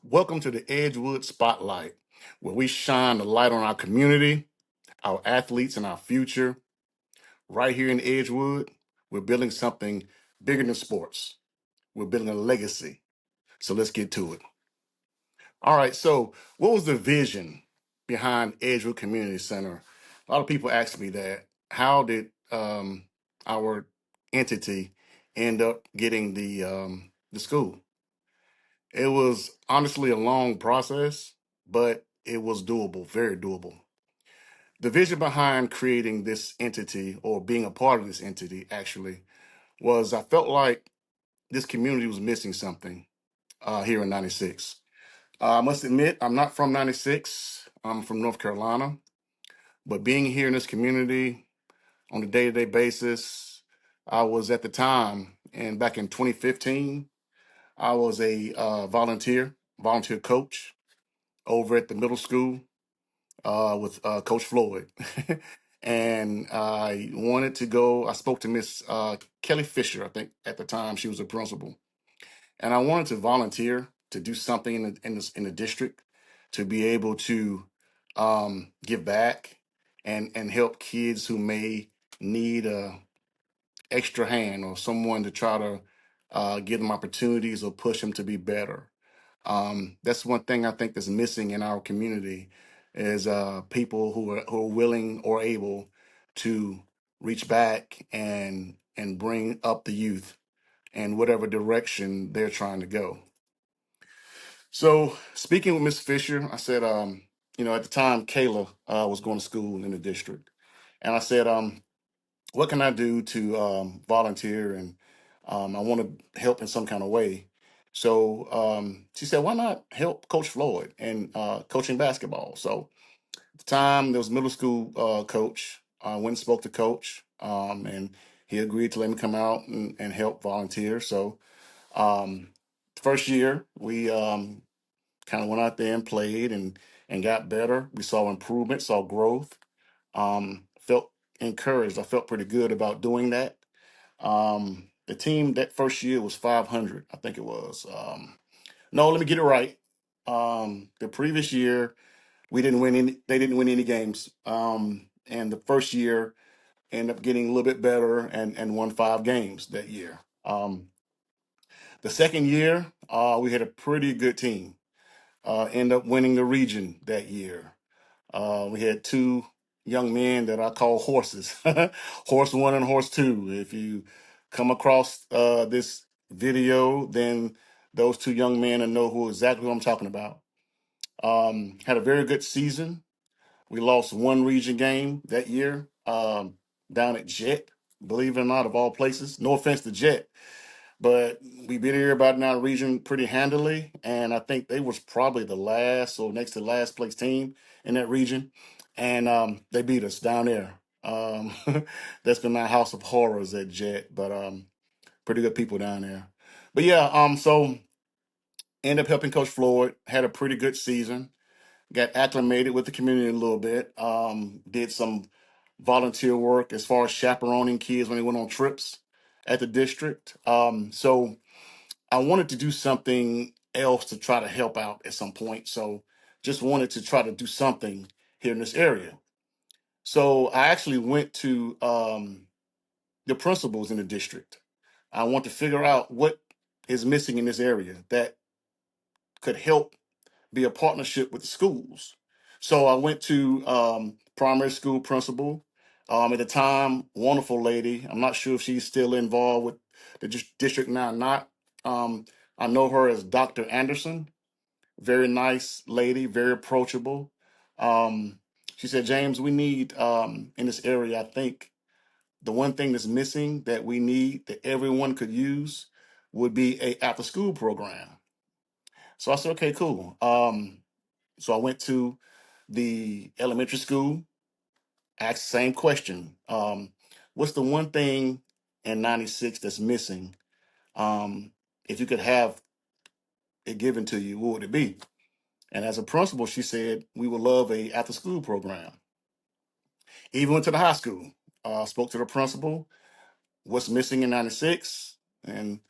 Welcome to the Edgewood Spotlight, where we shine the light on our community, our athletes, and our future. Right here in Edgewood, we're building something bigger than sports. We're building a legacy. So let's get to it. All right, so what was the vision behind Edgewood Community Center? A lot of people ask me that. How did our entity end up getting the school? It was honestly a long process, but it was doable, very doable. The vision behind creating this entity or being a part of this entity actually was I felt like this community was missing something here in 96. I must admit, I'm not from 96. I'm from North Carolina, but being here in this community on a day to day basis, I was at the time, and back in 2015, I was a volunteer coach over at the middle school with Coach Floyd. And I wanted to go. I spoke to Miss Kelly Fisher, I think at the time she was a principal, and I wanted to volunteer to do something in the district to be able to give back and help kids who may need a extra hand or someone to try to give them opportunities or push them to be better. That's one thing I think that's missing in our community is people who are willing or able to reach back and bring up the youth in whatever direction they're trying to go. So speaking with Miss Fisher, I said, at the time Kayla was going to school in the district, and I said, what can I do to volunteer and I want to help in some kind of way. So she said, why not help Coach Floyd and coaching basketball? So at the time, there was a middle school coach. I went and spoke to Coach, and he agreed to let me come out and help volunteer. So um, first year, we kind of went out there and played and got better. We saw improvement, saw growth, felt encouraged. I felt pretty good about doing that. The team that first year was 500, I think it was. No, let me get it right. The previous year we didn't win any. They didn't win any games. And the first year ended up getting a little bit better and won 5 games that year. The second year we had a pretty good team. End up winning the region that year. We had two young men that I call horses, horse one and horse two. If you come across this video, then those two young men will know exactly who I'm talking about. Had a very good season. We lost one region game that year down at Jet, believe it or not, of all places. No offense to Jet, but we beat everybody in our region pretty handily, and I think they was probably the last or next to last place team in that region, and they beat us down there. That's been my house of horrors at Jet, but pretty good people down there. But yeah, so ended up helping Coach Floyd. Had a pretty good season. Got acclimated with the community a little bit. Did some volunteer work as far as chaperoning kids when they went on trips at the district. So I wanted to do something else to try to help out at some point. So just wanted to try to do something here in this area. So I actually went to the principals in the district. I want to figure out what is missing in this area that could help be a partnership with the schools. So I went to primary school principal. At the time, wonderful lady. I'm not sure if she's still involved with the district now or not. Um, I know her as Dr. Anderson. Very nice lady, very approachable. Um, she said, James, we need in this area, I think the one thing that's missing that we need that everyone could use would be a after school program. So I said, okay, cool. So I went to the elementary school, asked the same question. What's the one thing in 96 that's missing? If you could have it given to you, what would it be? And as a principal, she said, we would love a after school program. Even went to the high school, spoke to the principal, what's missing in 96? And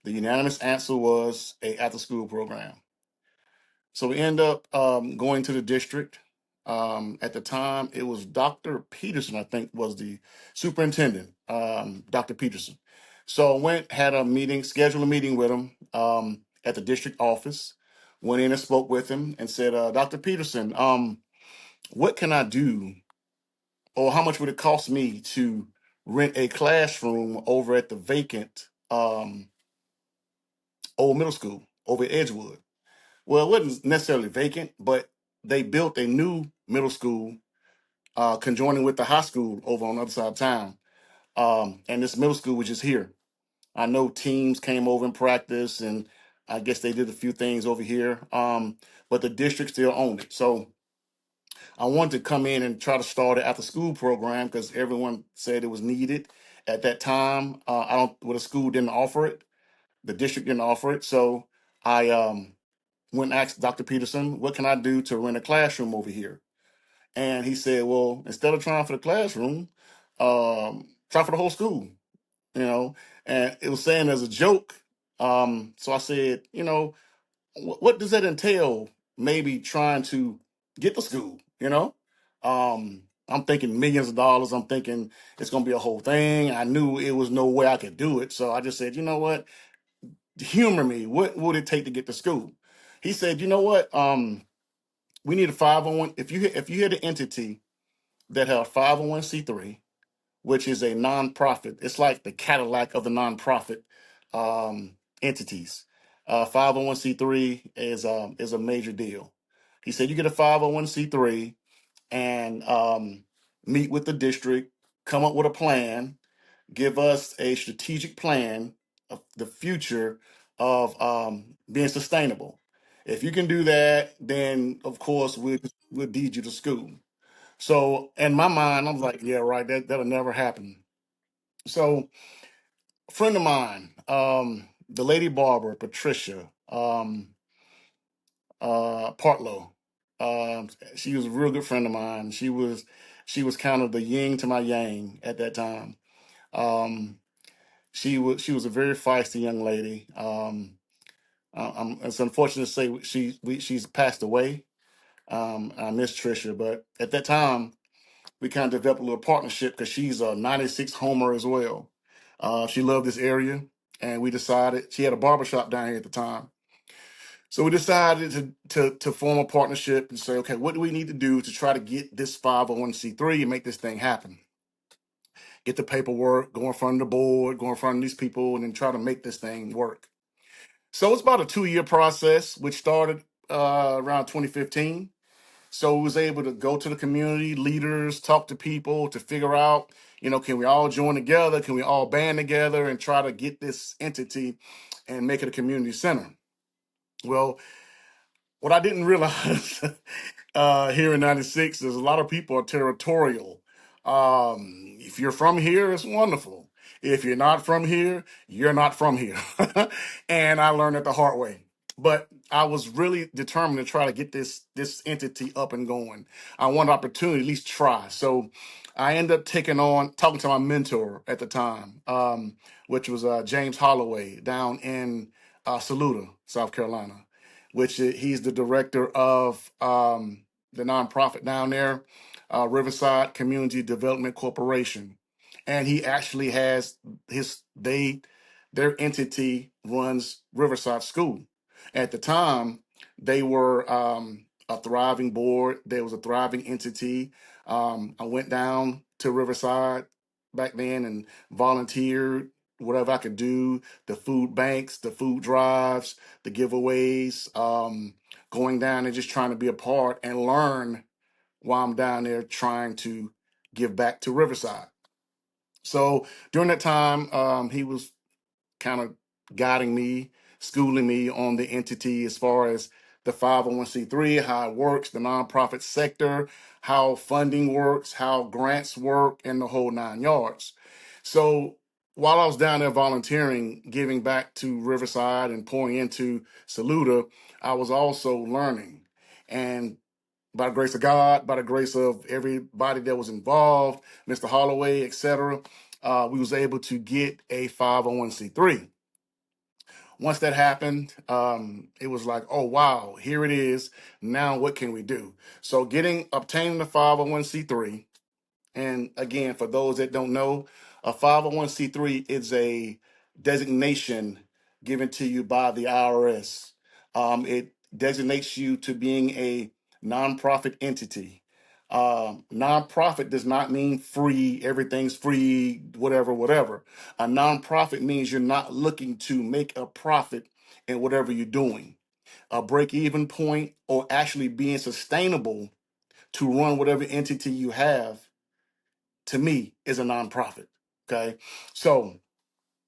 the unanimous answer was a after school program. So we end up going to the district. At the time, it was Dr. Peterson, I think, was the superintendent, Dr. Peterson. So I went, had a meeting, scheduled a meeting with him at the district office. Went in and spoke with him and said, Dr. Peterson, what can I do, or how much would it cost me to rent a classroom over at the vacant old middle school over at Edgewood? Well, it wasn't necessarily vacant, but they built a new middle school conjoining with the high school over on the other side of town. And this middle school was just here. I know teams came over and practiced, and I guess they did a few things over here. But the district still owned it. So I wanted to come in and try to start an after school program because everyone said it was needed at that time. I don't, well, the school didn't offer it, the district didn't offer it. So I went and asked Dr. Peterson, what can I do to rent a classroom over here? And he said, well, instead of trying for the classroom, try for the whole school, you know. And it was saying as a joke. So I said, what does that entail? Maybe trying to get the school, you know? I'm thinking millions of dollars. I'm thinking it's going to be a whole thing. I knew it was no way I could do it. So I just said, you know what? Humor me. What would it take to get to school? He said, you know what? We need a 501. If you had an entity that had a 501c3, which is a nonprofit, it's like the Cadillac of the nonprofit entities. 501c3 is a major deal. He said you get a 501c3 and meet with the district, come up with a plan, give us a strategic plan of the future of being sustainable. If you can do that, then of course we'll deed you to school. So in my mind, I'm like, yeah, right, that'll never happen. So a friend of mine, the lady barber, Patricia Partlow, she was a real good friend of mine. She was kind of the yin to my yang at that time. Um, she was a very feisty young lady. It's unfortunate to say she's passed away. I miss Trisha, but at that time we kind of developed a little partnership because she's a '96 homer as well. She loved this area, and we decided she had a barbershop down here at the time. So we decided to form a partnership and say, okay, what do we need to do to try to get this 501c3 and make this thing happen? Get the paperwork, go in front of the board, go in front of these people, and then try to make this thing work. So it's about a 2-year process, which started around 2015. So we was able to go to the community leaders, talk to people to figure out, can we all join together? Can we all band together and try to get this entity and make it a community center? Well, what I didn't realize here in '96 is a lot of people are territorial. If you're from here, it's wonderful. If you're not from here, you're not from here. And I learned it the hard way. But I was really determined to try to get this entity up and going. I wanted opportunity, at least try. So I ended up talking to my mentor at the time, which was James Holloway down in Saluda, South Carolina, which he's the director of the nonprofit down there, Riverside Community Development Corporation, and he actually has their entity runs Riverside School. At the time, they were a thriving board. There was a thriving entity. I went down to Riverside back then and volunteered whatever I could do, the food banks, the food drives, the giveaways, going down and just trying to be a part and learn while I'm down there trying to give back to Riverside. So during that time, he was kind of guiding me, schooling me on the entity as far as the 501c3, how it works, the nonprofit sector, how funding works, how grants work, and the whole 9 yards. So while I was down there volunteering, giving back to Riverside and pouring into Saluda, I was also learning. And by the grace of God, by the grace of everybody that was involved, Mr. Holloway, etc., we was able to get a 501c3. once that happened, it was like, oh wow, here it is. Now what can we do? So obtaining the 501c3. And again, for those that don't know, a 501c3 is a designation given to you by the IRS. It designates you to being a nonprofit entity. Nonprofit does not mean free, everything's free, whatever, whatever. A nonprofit means you're not looking to make a profit in whatever you're doing. A break even point or actually being sustainable to run whatever entity you have, to me, is a nonprofit. Okay. So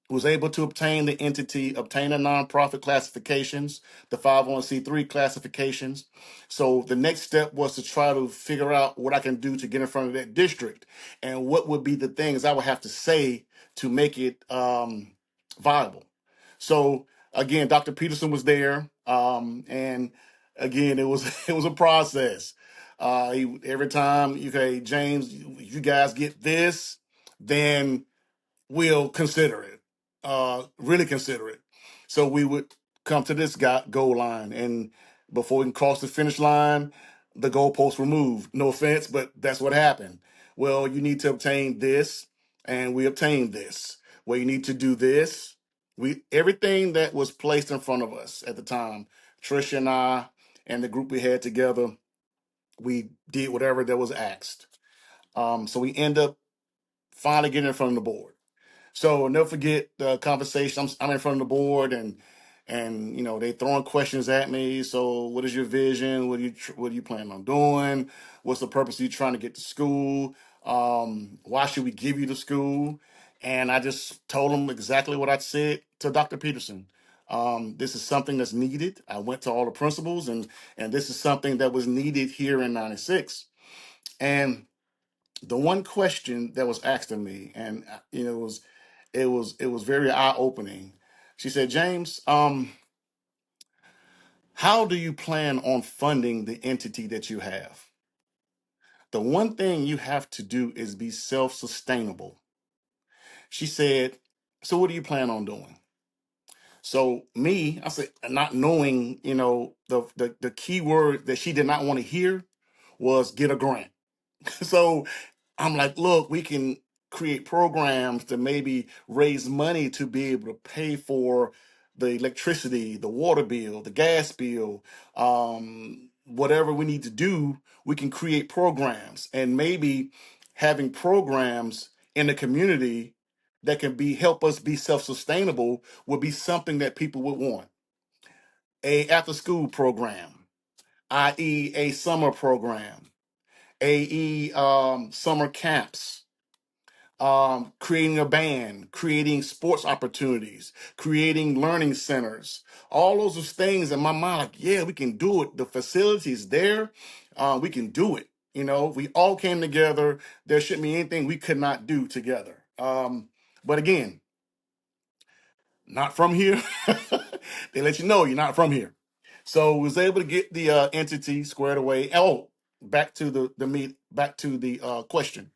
was able to obtain a nonprofit classifications, the 501c3 classifications. So the next step was to try to figure out what I can do to get in front of that district and what would be the things I would have to say to make it viable. So again, Dr. Peterson was there, and again, it was it was a process. Every time, okay, James, you guys get this, then we'll consider it, really consider it. So we would come to this goal line, and before we can cross the finish line, the goalposts were moved. No offense, but that's what happened. Well, you need to obtain this, and we obtained this. Well, you need to do this. Everything that was placed in front of us at the time, Trisha and I and the group we had together, we did whatever that was asked. So we end up finally getting in front of the board. So I'll never forget the conversation. I'm in front of the board, and they throwing questions at me. So what is your vision? What do you plan on doing? What's the purpose of you trying to get to school? Why should we give you the school? And I just told them exactly what I said to Dr. Peterson. This is something that's needed. I went to all the principals, and this is something that was needed here in '96. And the one question that was asked of me, and it was very eye opening. She said, James, how do you plan on funding the entity that you have? The one thing you have to do is be self sustainable. She said, so what do you plan on doing? So me, I said, not knowing, the key word that she did not want to hear was get a grant. So I'm like, look, we can create programs to maybe raise money to be able to pay for the electricity, the water bill, the gas bill, whatever we need to do. We can create programs, and maybe having programs in the community that can help us be self-sustainable would be something that people would want. A after school program, i.e. a summer program, AE summer camps, creating a band, creating sports opportunities, creating learning centers. All those are things in my mind, like, yeah, we can do it. The facilities there, we can do it. We all came together. There shouldn't be anything we could not do together. But again, not from here. They let you know you're not from here. So was able to get the entity squared away. Oh, back to the question.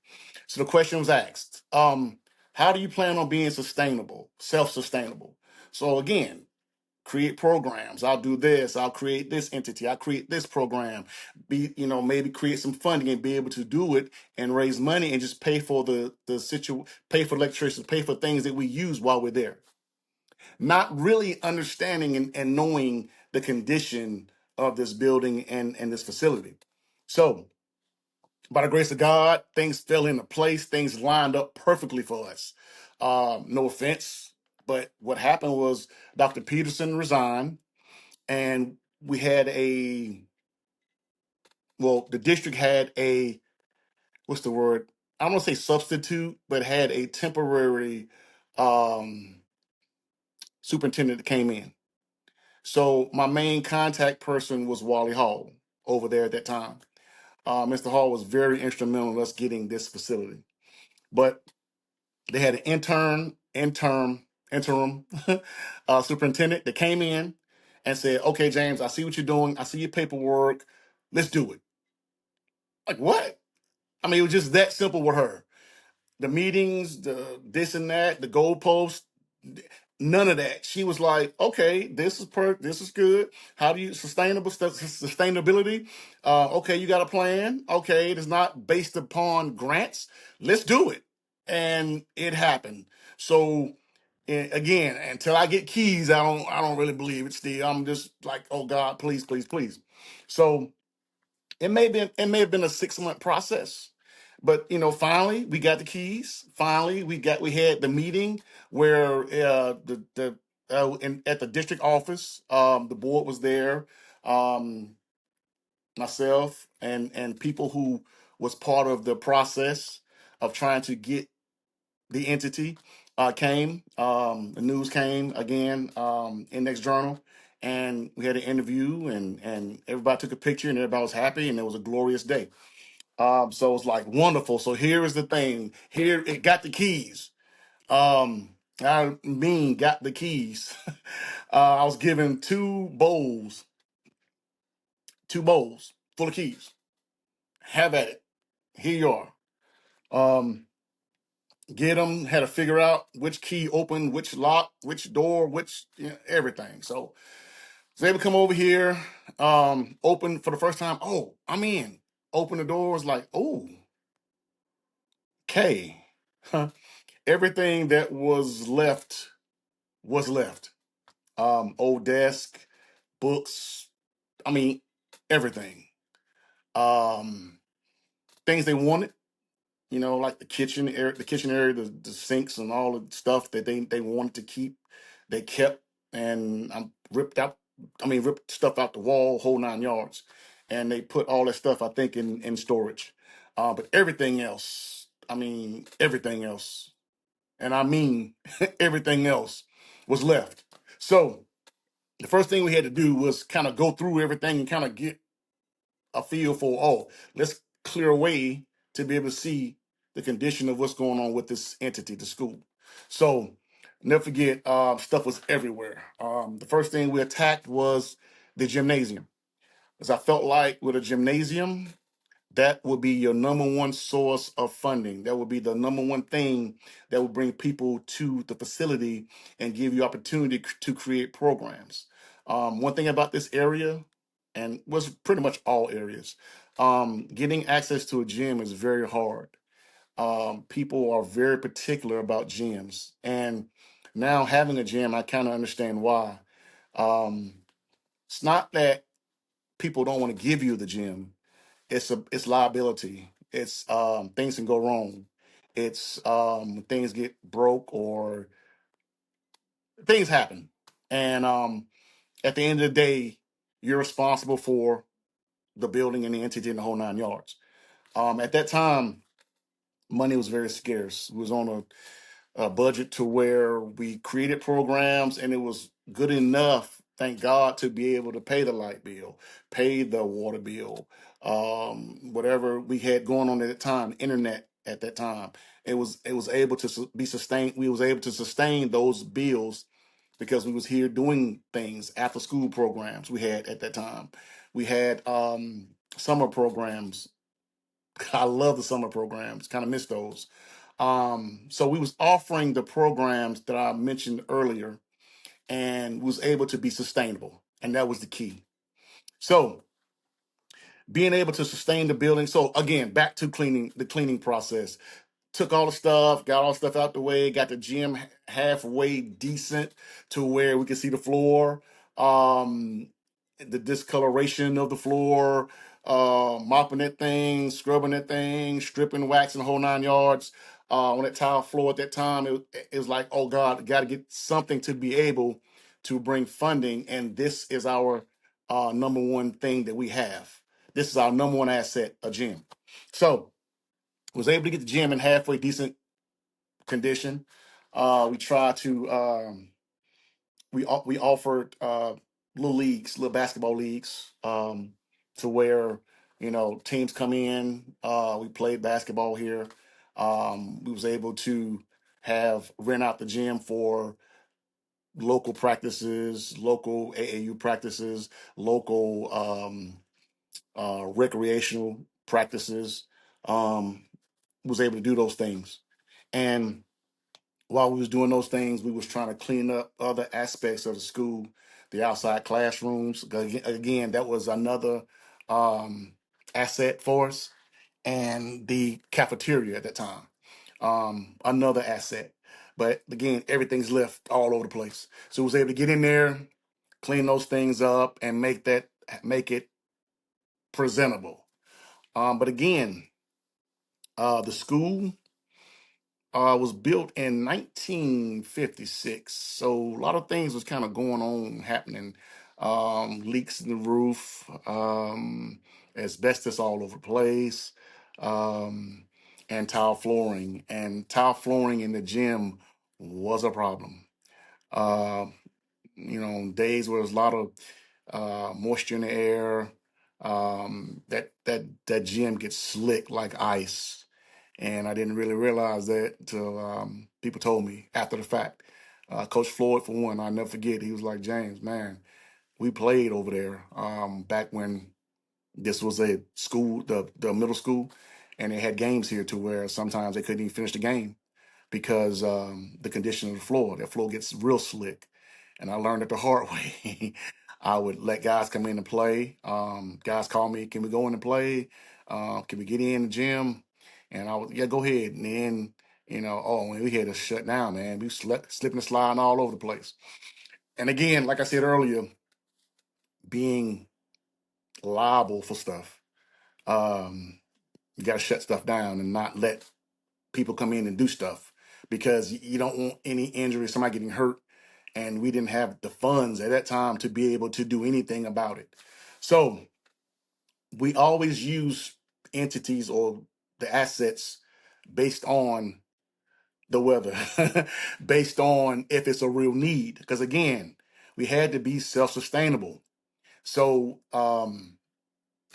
So the question was asked, how do you plan on being sustainable, self-sustainable? So again, create programs. I'll do this. I'll create this entity. I'll create this program. Maybe create some funding and be able to do it and raise money and just pay for pay for electricity, pay for things that we use while we're there. Not really understanding and knowing the condition of this building and this facility. So by the grace of God, things fell into place. Things lined up perfectly for us. No offense, but what happened was Dr. Peterson resigned, and we had the district had what's the word? I don't want to say substitute, but had a temporary um, superintendent that came in. So my main contact person was Wally Hall over there at that time. Mr. Hall was very instrumental in us getting this facility. But they had an interim superintendent that came in and said, okay, James, I see what you're doing. I see your paperwork. Let's do it. Like, what? I mean, it was just that simple with her. The meetings, the this and that, the goalposts, None of that. She was like, okay, this is good. How do you sustainability? Okay, you got a plan. Okay, it is not based upon grants. Let's do it. And it happened. So again, until I get keys, I don't really believe it still. I'm just like, oh God, please, please, please. So it may have been a 6 month process, but finally we got the keys. Finally we had the meeting where at the district office, the board was there, um, myself and people who was part of the process of trying to get the entity came. The news came again, Index Journal, and we had an interview, and everybody took a picture, and everybody was happy, and it was a glorious day. So it's like wonderful. So here is the thing. Here it got the keys. I mean, got the keys. I was given two bowls full of keys. Have at it. Here you are. Um, get them. Had to figure out which key opened, which lock, which door, which everything. So was able to come over here. Open for the first time. Oh, I'm in. Open the doors. Like, oh, okay. Everything that was left. Old desk, books. I mean, everything. Um, things they wanted. Like the kitchen area, the sinks and all the stuff that they wanted to keep, they kept, and I ripped out. I mean, ripped stuff out the wall, whole 9 yards, and they put all that stuff I think in storage. But everything else, I mean, everything else, and I mean everything else was left. So the first thing we had to do was kind of go through everything and kind of get a feel for, oh, let's clear away to be able to see the condition of what's going on with this entity, the school. So never forget, stuff was everywhere. The first thing we attacked was the gymnasium, as I felt like with a gymnasium, that would be your number one source of funding. That would be the number one thing that would bring people to the facility and give you opportunity to create programs. One thing about this area, and was pretty much all areas, getting access to a gym is very hard. People are very particular about gyms, and now having a gym, I kind of understand why. Um, it's not that people don't want to give you the gym, it's liability. It's things can go wrong. It's things get broke or things happen. And at the end of the day, you're responsible for the building and the entity and the whole 9 yards. At that time, money was very scarce. It was on a budget to where we created programs and it was good enough, thank God, to be able to pay the light bill, pay the water bill, whatever we had going on at the time, internet at that time. It was able to be sustained. We was able to sustain those bills because we was here doing things, after school programs we had at that time. We had summer programs. I love the summer programs. Kind of miss those. So we was offering the programs that I mentioned earlier and was able to be sustainable. And that was the key. So being able to sustain the building. So again, back to the cleaning process. Took all the stuff, got all the stuff out the way, got the gym halfway decent to where we could see the floor, the discoloration of the floor, mopping that thing, scrubbing that thing, stripping, waxing the whole 9 yards. On that tile floor at that time, it was like, oh God, got to get something to be able to bring funding. And this is our number one thing that we have. This is our number one asset, a gym. So was able to get the gym in halfway decent condition. We tried to we offered little leagues, little basketball leagues, to where teams come in. We played basketball here. We was able to have rent out the gym for local practices, local AAU practices, local recreational practices. Was able to do those things, and while we was doing those things, we was trying to clean up other aspects of the school, the outside classrooms. Again, that was another um, asset for us, and the cafeteria at that time, another asset. But again, everything's left all over the place. So we was able to get in there, clean those things up, and make it presentable. But again, the school was built in 1956, so a lot of things was kind of going on, happening. Leaks in the roof, asbestos all over the place, um, and tile flooring. And tile flooring in the gym was a problem. Uh, days where there's a lot of moisture in the air, that gym gets slick like ice, and I didn't really realize that until people told me after the fact. Coach Floyd, for one, I never forget. He was like, "James, man, we played over there back when this was a school, the middle school, and they had games here to where sometimes they couldn't even finish the game because the condition of the floor. That floor gets real slick, and I learned it the hard way. I would let guys come in and play. Guys call me, "Can we go in and play? Can we get in the gym?" And I would, "Yeah, go ahead." And then, oh, man, we had to shut down, man. We slept, slipping and sliding all over the place. And again, like I said earlier, being liable for stuff. Um, you got to shut stuff down and not let people come in and do stuff because you don't want any injury, somebody getting hurt. And we didn't have the funds at that time to be able to do anything about it. So we always use entities or the assets based on the weather, based on if it's a real need. Because again, we had to be self-sustainable. So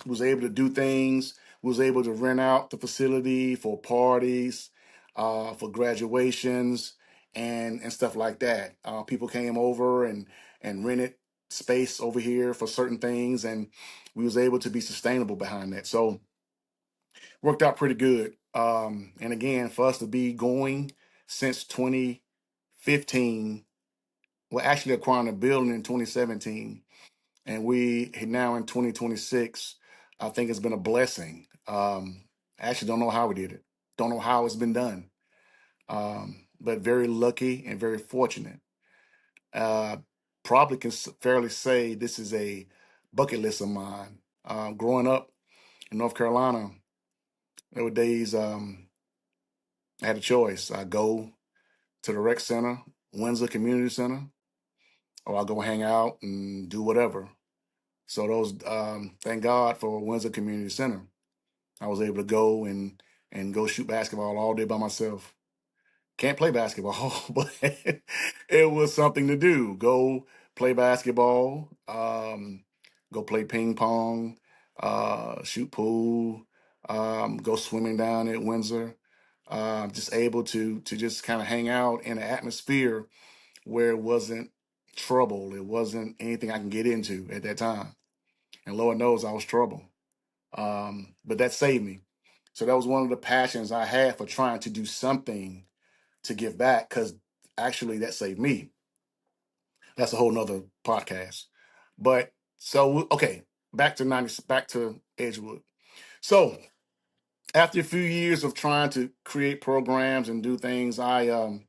was able to do things, was able to rent out the facility for parties, for graduations, and stuff like that. People came over and rented space over here for certain things, and we was able to be sustainable behind that. So worked out pretty good. And again, for us to be going since 2015, well, actually acquiring a building in 2017, and we now in 2026. I think it's been a blessing. I actually don't know how we did it. Don't know how it's been done. But very lucky and very fortunate. Uh, Probably can fairly say this is a bucket list of mine. Growing up in North Carolina, there were days I had a choice. I go to the rec center, Windsor Community Center, or I go hang out and do whatever. So those, thank God for Windsor Community Center. I was able to go and go shoot basketball all day by myself. Can't play basketball, but it was something to do. Go play basketball, go play ping pong, shoot pool, go swimming down at Windsor. Just able to just kind of hang out in an atmosphere where it wasn't trouble. It wasn't anything I can get into at that time. And Lord knows I was trouble. But that saved me. So that was one of the passions I had for trying to do something to give back because actually that saved me. That's a whole nother podcast. But so okay, back to Edgewood. So after a few years of trying to create programs and do things, I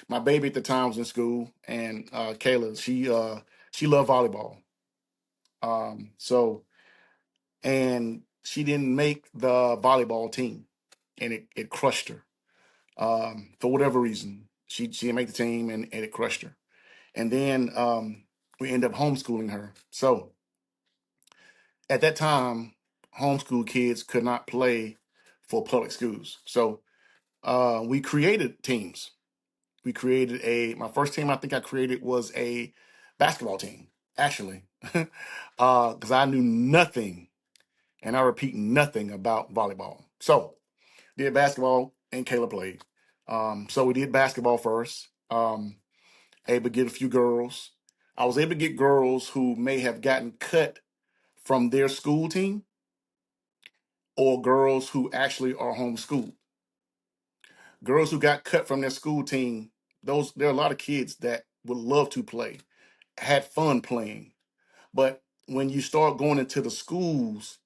my baby at the time was in school, and Kayla, she loved volleyball. So and she didn't make the volleyball team, and it crushed her for whatever reason. She didn't make the team, and it crushed her. And then we ended up homeschooling her. So at that time, homeschool kids could not play for public schools. So we created teams. We created my first team I think I created was a basketball team, actually, because I knew nothing, and I repeat nothing about volleyball. So did basketball, and Kayla played. So we did basketball first. Able to get a few girls. I was able to get girls who may have gotten cut from their school team or girls who actually are homeschooled. Girls who got cut from their school team there are a lot of kids that would love to play, had fun playing. But when you start going into the schools,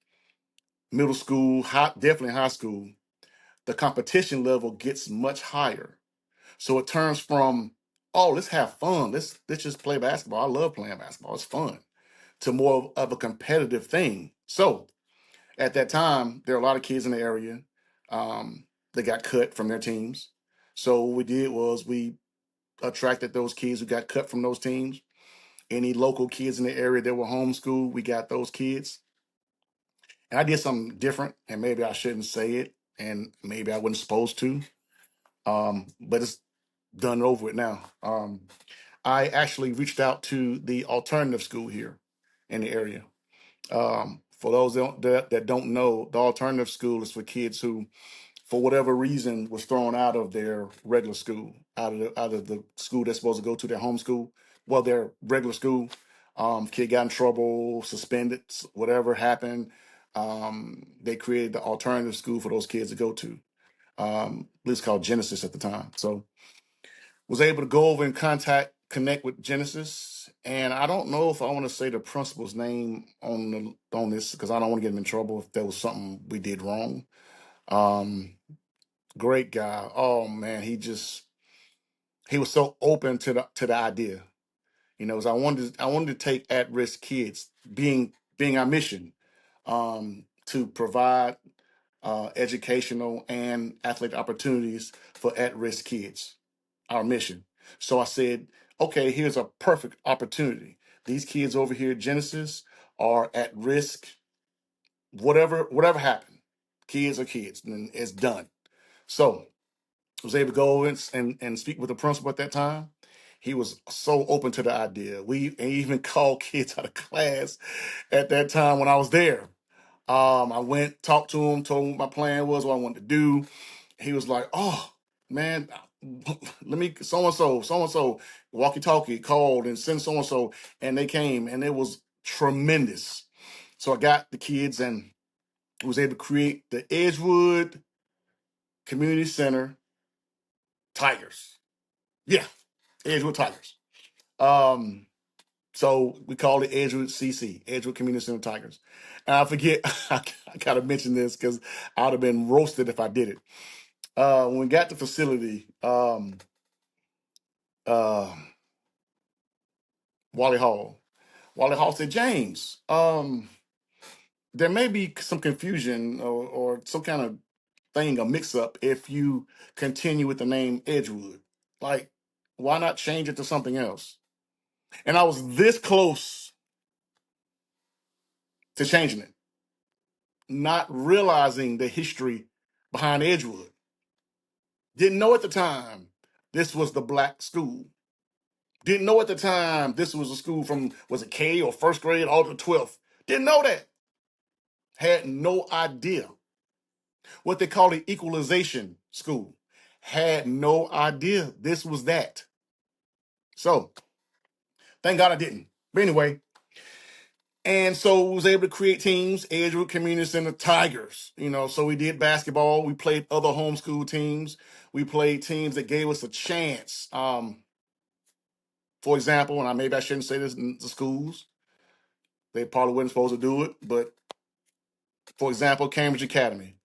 middle school, definitely high school, the competition level gets much higher. So it turns from, oh, let's have fun. Let's just play basketball. I love playing basketball. It's fun, to more of a competitive thing. So at that time, there are a lot of kids in the area that got cut from their teams. So what we did was we attracted those kids who got cut from those teams. Any local kids in the area that were homeschooled, we got those kids. And I did something different, and maybe I shouldn't say it, and maybe I wasn't supposed to. But it's done and over with now. I actually reached out to the alternative school here in the area. For those that don't know, the alternative school is for kids who, for whatever reason, was thrown out of their regular school, out of the school they're supposed to go to, their home school, well, their regular school. Kid got in trouble, suspended, whatever happened. They created the alternative school for those kids to go to. It was called Genesis at the time. So was able to go over and connect with Genesis. And I don't know if I want to say the principal's name on this because I don't want to get him in trouble if there was something we did wrong. Um, Great guy. Oh man, he was so open to the idea. As I wanted to take at risk kids, being our mission, to provide educational and athletic opportunities for at risk kids, our mission. So I said, okay, here's a perfect opportunity. These kids over here at Genesis are at risk. Whatever happened, kids are kids, and it's done. So was able to go and speak with the principal at that time. He was so open to the idea. We even called kids out of class at that time when I was there. I went, talked to him, told him what my plan was, what I wanted to do. He was like, "Oh man, let me so and so walkie talkie called and send so and so, and they came, and it was tremendous." So I got the kids and was able to create the Edgewood Community Center Tigers. Yeah, Edgewood Tigers. Um, so we called it Edgewood CC, Edgewood Community Center Tigers. And I forget, I gotta mention this because I would have been roasted if I did it. When we got the facility, uh, Wally Hall, Wally Hall said, James, there may be some confusion or some kind of thing, a mix up, if you continue with the name Edgewood. Like, why not change it to something else? And I was this close to changing it, not realizing the history behind Edgewood. Didn't know at the time this was the black school. Didn't know at the time this was a school from, was it K or first grade all to 12th? Didn't know that. Had no idea. What they call the equalization school. Had no idea this was that. So thank God I didn't. But anyway, and so we was able to create teams, Edgewood Community Center Tigers. So we did basketball. We played other homeschool teams. We played teams that gave us a chance. For example, and maybe I shouldn't say this in the schools. They probably weren't supposed to do it. But for example, Cambridge Academy.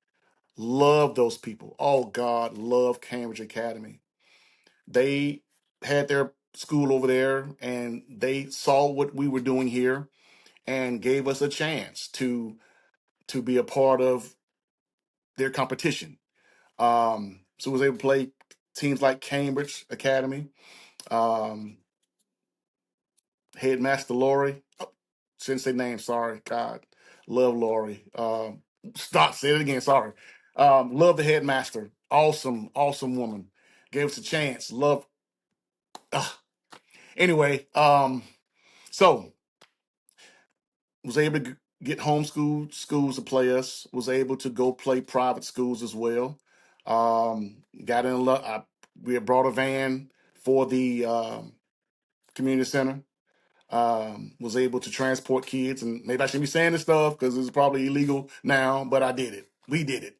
Love those people. Oh God, love Cambridge Academy. They had their school over there and they saw what we were doing here and gave us a chance to be a part of their competition. So was able to play teams like Cambridge Academy, um, Headmaster Lori. Oh, shouldn't say name. Sorry, God, love Lori. Stop. Say it again. Sorry. Love the headmaster. Awesome, awesome woman. Gave us a chance. Love. Anyway, so was able to get homeschool schools to play us. Was able to go play private schools as well. Got in love. We had brought a van for the community center. Was able to transport kids, and maybe I shouldn't be saying this stuff because it's probably illegal now, but I did it. We did it.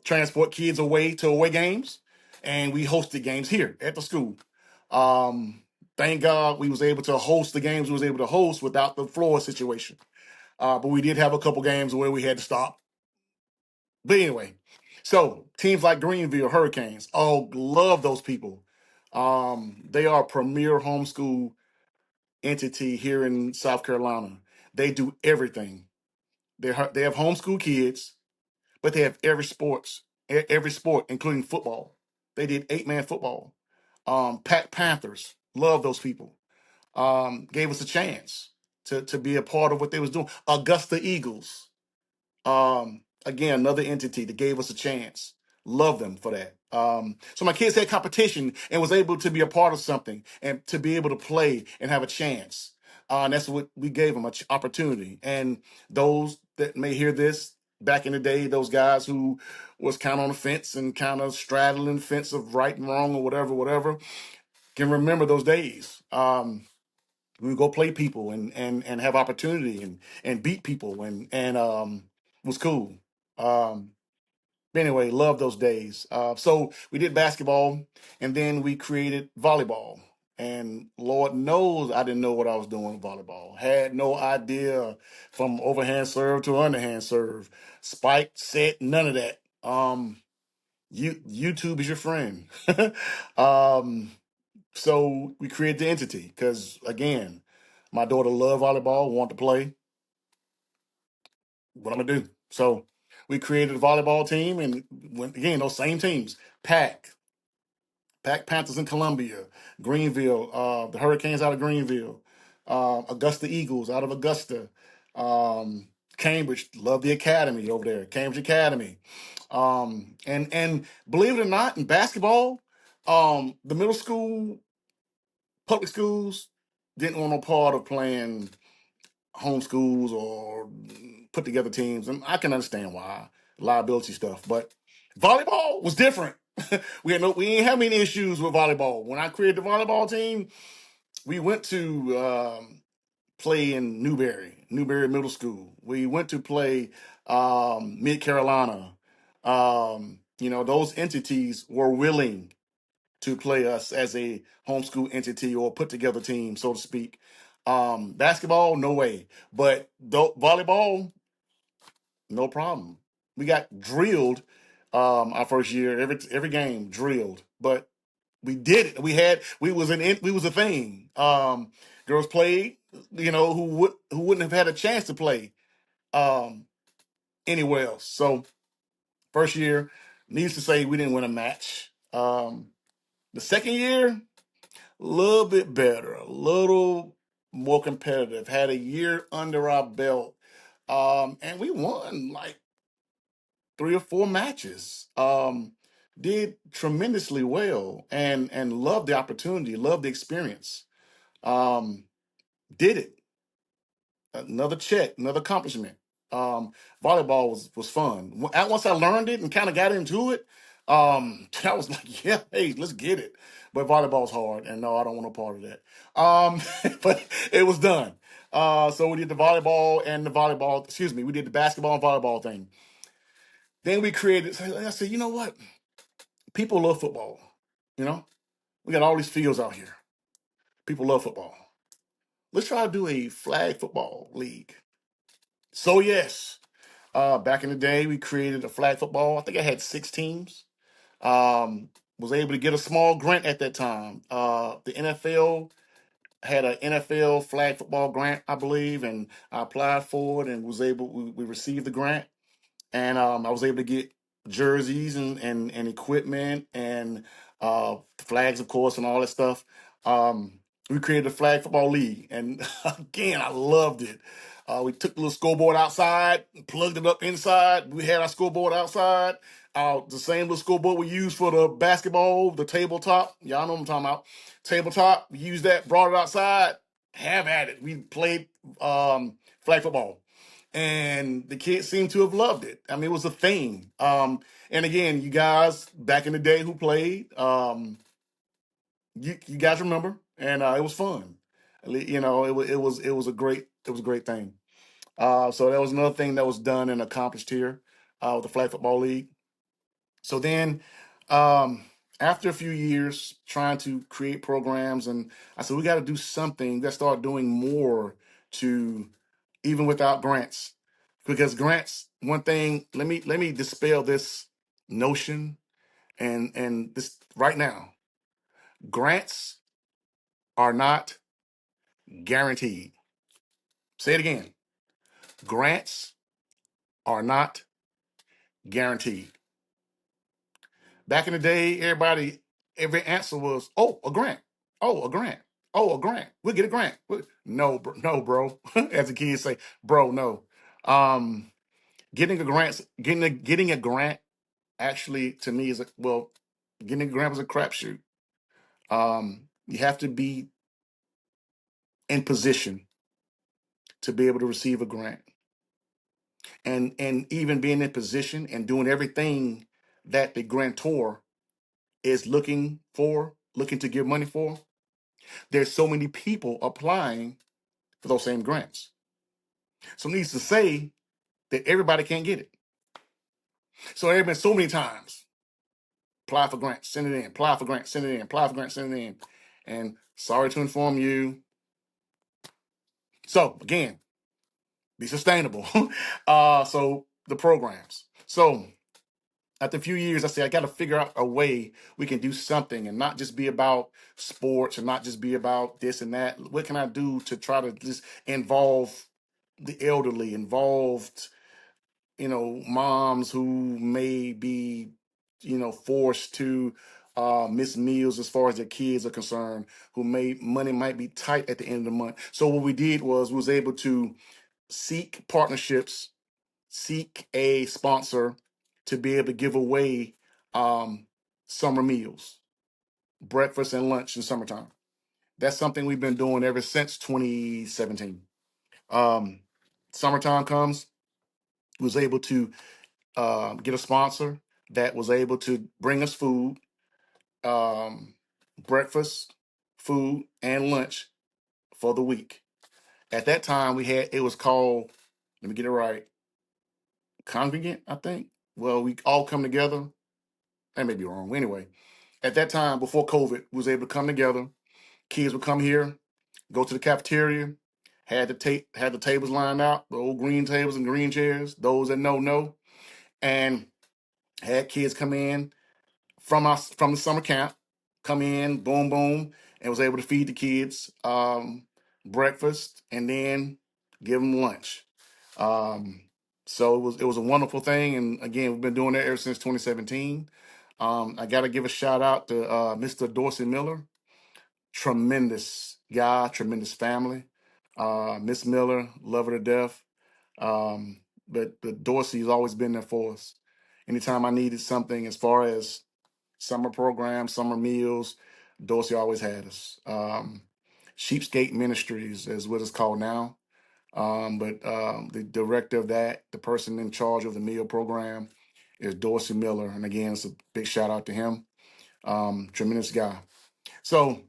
Transport kids away to away games. and we hosted games here at the school. Um, thank God we was able to host the games we was able to host without the floor situation. But we did have a couple games where we had to stop. But anyway, so teams like Greenville Hurricanes, oh, love those people. They are a premier homeschool entity here in South Carolina. They do everything. They have homeschool kids, but they have every sport, including football. They did 8-man football. Pack Panthers, love those people. Gave us a chance to be a part of what they was doing. Augusta Eagles, again, another entity that gave us a chance. Love them for that. So my kids had competition and was able to be a part of something and to be able to play and have a chance. And that's what we gave them, opportunity. And those that may hear this back in the day, those guys who was kind of on the fence and kind of straddling the fence of right and wrong or whatever, can remember those days. We would go play people and have opportunity and beat people and was cool. Um, but anyway, love those days. So we did basketball, and then we created volleyball. And Lord knows I didn't know what I was doing with volleyball. Had no idea from overhand serve to underhand serve, spike, set, none of that. YouTube is your friend. um, so we created the entity because again, my daughter loved volleyball, wanted to play. What I'm gonna do? So we created a volleyball team, and went again those same teams: Pack Panthers in Columbia, Greenville, the Hurricanes out of Greenville, Augusta Eagles out of Augusta, Cambridge. Love the academy over there, Cambridge Academy. And believe it or not, in basketball, the middle school public schools didn't want no part of playing homeschools or put together teams, and I can understand why liability stuff. But volleyball was different. We didn't have any issues with volleyball. When I created the volleyball team, we went to play in Newberry Middle School. We went to play Mid Carolina. Those entities were willing to play us as a homeschool entity or put together team, so to speak. Basketball, no way. But volleyball, no problem. We got drilled our first year, every game drilled, but we did it. We was a thing. Girls played, who wouldn't have had a chance to play um, anywhere else. So first year, needs to say we didn't win a match. The second year, a little bit better, a little more competitive. Had a year under our belt, and we won like 3 or 4 matches. Did tremendously well, and loved the opportunity, loved the experience. Um, did it. Another check, another accomplishment. Volleyball was fun. Once I learned it and kind of got into it, I was like, yeah, hey, let's get it. But volleyball's hard, and no, I don't want no part of that. But it was done. So we did the volleyball and the volleyball. Excuse me, we did the basketball and volleyball thing. Then we created. So I said, you know what? People love football. You know, we got all these fields out here. People love football. Let's try to do a flag football league. So yes. Back in the day, we created a flag football. I think I had 6 teams. Was able to get a small grant at that time. The NFL had an NFL flag football grant, I believe, and I applied for it and was able. We received the grant, and I was able to get jerseys and equipment and flags, of course, and all that stuff. We created a flag football league, and again, I loved it. We took the little scoreboard outside, plugged it up inside. We had our scoreboard outside. The same little scoreboard we used for the basketball, the tabletop. Y'all know what I'm talking about. Tabletop. We used that, brought it outside. Have at it. We played flag football, and the kids seem to have loved it. I mean, it was a thing. And again, you guys back in the day who played, you guys remember, and it was fun. It was a great thing. So that was another thing that was done and accomplished here with the flag football league. So then, um, after a few years trying to create programs, and I said, we got to do something. We got to start doing more to, even without grants, because grants, one thing, let me dispel this notion and this right now. Grants are not guaranteed. Say it again. Grants are not guaranteed. Back in the day, every answer was, "Oh, a grant. Oh, a grant. Oh, a grant. We'll get a grant." No, no, bro. As the kids say, bro, no. Um, getting a grant actually to me is getting a grant was a crapshoot. You have to be in position to be able to receive a grant, and even being in position and doing everything that the grantor is looking to give money for. There's so many people applying for those same grants. So needs to say that everybody can't get it. So there have been so many times apply for grants, send it in, apply for grants, send it in, apply for grants, send it in. And sorry to inform you. So again, be sustainable. So the programs. So after a few years, I said, I got to figure out a way we can do something and not just be about sports and not just be about this and that. What can I do to try to just involve the elderly, involved, moms who may be, forced to miss meals as far as their kids are concerned, who money might be tight at the end of the month. So what we did was we was able to seek partnerships, seek a sponsor to be able to give away um, summer meals, breakfast and lunch in summertime. That's something we've been doing ever since 2017. Um, Summertime comes, was able to get a sponsor that was able to bring us food, um, breakfast, food, and lunch for the week. At that time, it was called, let me get it right, Congregant, I think. Well, we all come together. I may be wrong. Anyway, at that time, before COVID, we was able to come together. Kids would come here, go to the cafeteria, had the tables lined out, the old green tables and green chairs. Those that know, and had kids come in from the summer camp, come in, boom, boom, and was able to feed the kids breakfast and then give them lunch. Um, so it was a wonderful thing, and again, we've been doing that ever since 2017. I got to give a shout out to Mr. Dorsey Miller, tremendous guy, tremendous family. Miss Miller, love her to death. But Dorsey's always been there for us. Anytime I needed something as far as summer programs, summer meals, Dorsey always had us. Sheepscape Ministries is what it's called now. But the director of that, the person in charge of the meal program, is Dorsey Miller. And again, it's a big shout out to him. Tremendous guy. So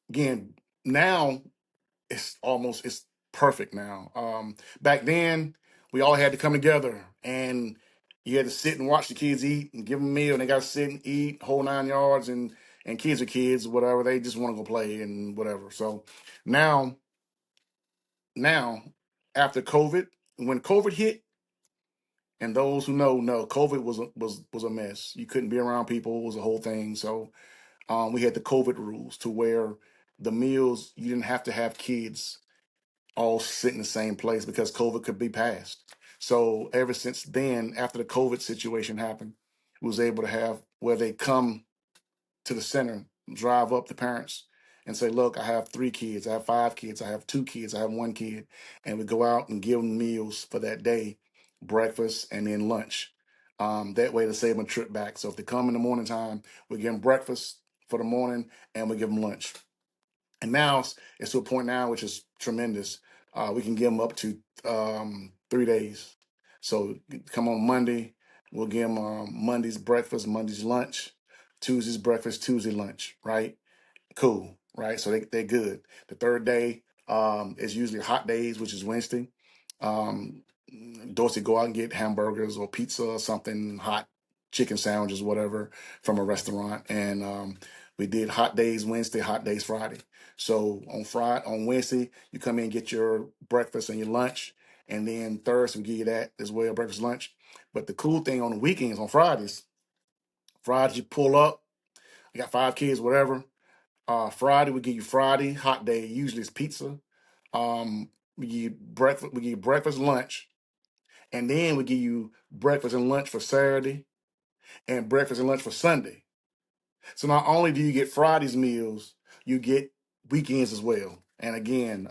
again, now it's perfect now. Back then, we all had to come together and you had to sit and watch the kids eat and give them a meal, and they got to sit and eat whole 9 yards, and kids are kids, whatever. They just want to go play and whatever. So now, now after COVID, when COVID hit, and those who know, COVID was a mess. You couldn't be around people. It was a whole thing. So we had the COVID rules to where the meals you didn't have to have kids all sit in the same place because COVID could be passed. So ever since then, after the COVID situation happened, we was able to have where they come to the center, drive up the parents and say, look, I have 3 kids, I have 5 kids, I have 2 kids, I have 1 kid. And we go out and give them meals for that day, breakfast and then lunch. That way to save them a trip back. So if they come in the morning time, we give them breakfast for the morning and we give them lunch. And now it's to a point now which is tremendous. We can give them up to 3 days. So come on Monday, we'll give them Monday's breakfast, Monday's lunch, Tuesday's breakfast, Tuesday lunch, right? Cool, right? So they're good. The third day is usually hot days, which is Wednesday. Um, Dorsey go out and get hamburgers or pizza or something hot. chicken sandwiches, whatever, from a restaurant. And we did hot days Wednesday, hot days Friday. So on Wednesday, you come in and get your breakfast and your lunch. And then Thursday, we give you that as well, breakfast, lunch. But the cool thing on the weekends, on Fridays you pull up. You got 5 kids, whatever. Friday, we give you Friday, hot day. Usually it's pizza. We give you breakfast, lunch, and then we give you breakfast and lunch for Saturday and breakfast and lunch for Sunday. So not only do you get Friday's meals, you get weekends as well. And again,